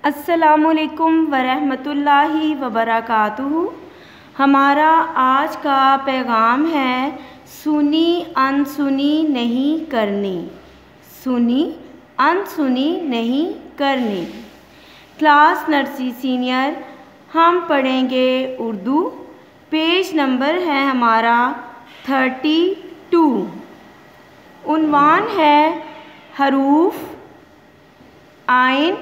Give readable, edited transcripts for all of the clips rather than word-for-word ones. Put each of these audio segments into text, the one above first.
अस्सलामुअलैकुम वरहमतुल्लाहि वबरकातुहू। हमारा आज का पैगाम है सुनी अनसुनी नहीं करनी। सुनी अनसुनी नहीं करनी। क्लास नर्सरी सीनियर हम पढ़ेंगे उर्दू। पेज नंबर है हमारा 32। उन्वान है हरूफ आइन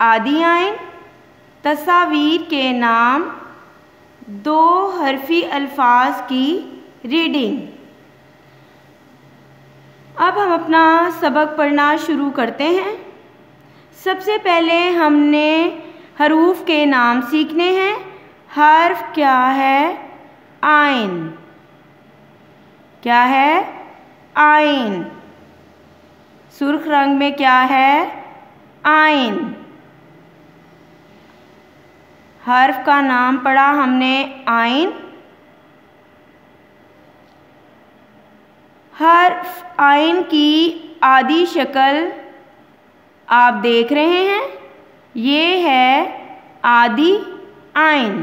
आदि आइन तस्वीर के नाम दो हरफी अल्फाज की रीडिंग। अब हम अपना सबक पढ़ना शुरू करते हैं। सबसे पहले हमने हरूफ के नाम सीखने हैं। हर्फ क्या है? आइन। क्या है? आइन। सुर्ख रंग में क्या है? आइन। हर्फ का नाम पढ़ा हमने आइन। हर्फ आइन की आदि शक्ल आप देख रहे हैं। ये है आदि आइन।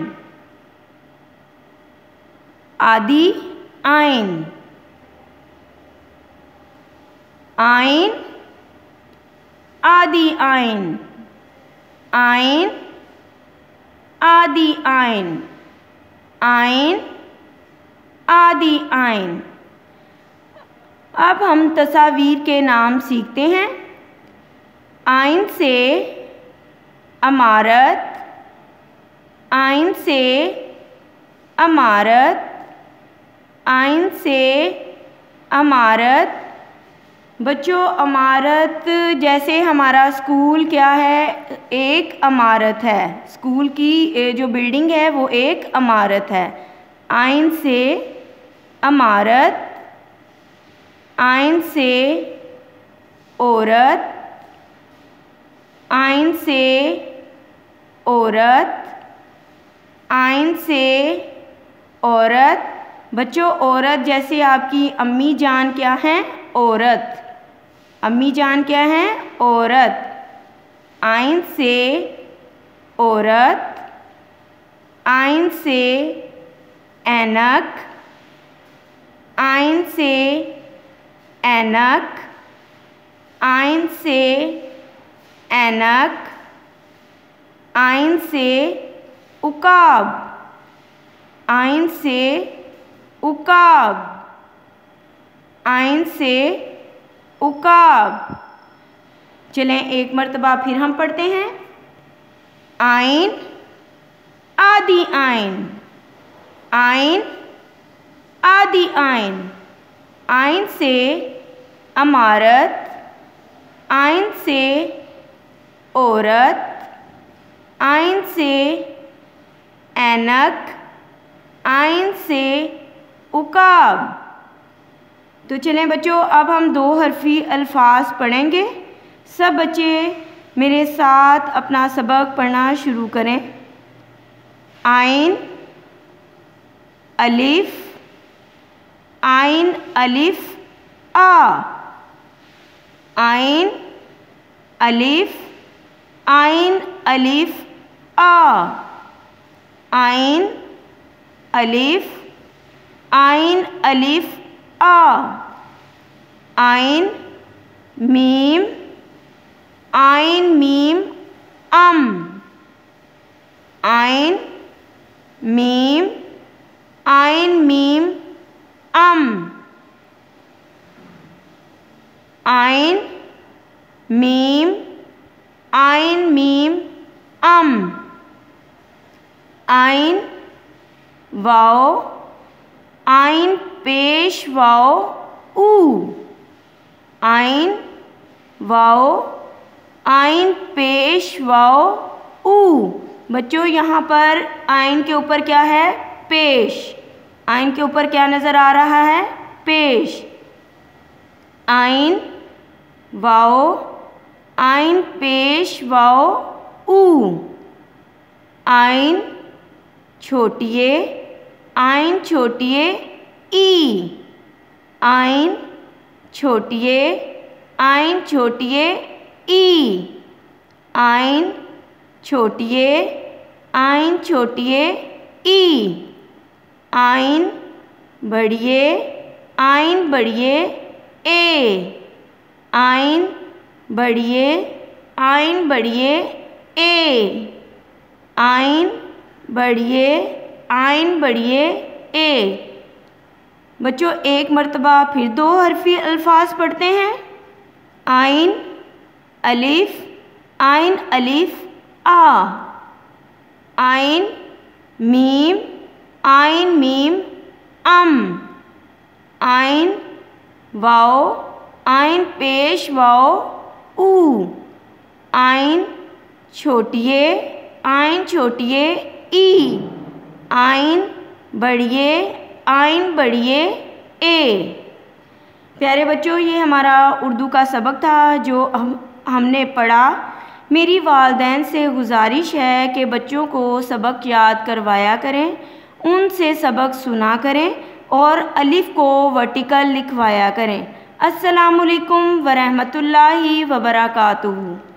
आदि आइन। आइन आदि आइन। आइन आदि आइन। आइन आदि आइन। अब हम तस्वीर के नाम सीखते हैं। आइन से अमारत। आइन से अमारत। आइन से अमारत। बच्चों, अमारत जैसे हमारा स्कूल क्या है? एक अमारत है। स्कूल की जो बिल्डिंग है वो एक अमारत है। आइन से अमारत। आइन से औरत। आइन से औरत। आइन से औरत। बच्चों, औरत जैसे आपकी अम्मी जान क्या हैं? औरत। अम्मी जान क्या है? औरत। आइन से औरत। आइन से ऐनक। आइन से ऐनक। आइन से ऐनक। आइन से उकाब। आइन से उकाब। आइन से उकाब। चलें एक मर्तबा फिर हम पढ़ते हैं। आइन आदि आइन। आइन आदि आइन। आइन से अमारत। आइन से औरत। आइन से ऐनक। आइन से उकाब। तो चलें बच्चों, अब हम दो हरफी अल्फाज पढ़ेंगे। सब बच्चे मेरे साथ अपना सबक पढ़ना शुरू करें। आइन अलिफ। आइन अलिफ आ। आइन अलिफ। आइन अलिफ आ। आइन अलिफ। आइन अलिफ आ। आइन मीम। आइन मीम अम। आइन मीम। आइन मीम अम। आइन मीम। आइन मीम अम। आइन वाओ। आइन पेश वाओ ऊ। आइन वाओ। आइन पेश वाओ ऊ। बच्चों, यहाँ पर आइन के ऊपर क्या है? पेश। आइन के ऊपर क्या नज़र आ रहा है? पेश। आइन वाओ। आइन पेश वाओ ऊ। आइन छोटिए। आइन छोटिए ई। आइन छोटिए। आइन छोटिए ई। आइन छोटिए आइन छोटिए ई। आइन बढ़िए आइन बढ़िए ए। आइन बढ़िए आइन बढ़िए ए। आइन बढ़िए आइन बढ़िए ए। बच्चों एक मर्तबा फिर दो हरफी अल्फाज पढ़ते हैं। आइन अलिफ आ। आइन मीम अम। आइन वाओ आइन पेश वाओ ऊ। आइन छोटिए ई। आइन बढ़िए ए। प्यारे बच्चों, ये हमारा उर्दू का सबक था जो हमने पढ़ा। मेरी वालिदैन से गुजारिश है कि बच्चों को सबक याद करवाया करें, उनसे सबक सुना करें और अलिफ को वर्टिकल लिखवाया करें। अस्सलामुअलैकुम वरहमतुल्लाहि वबरकातुहू।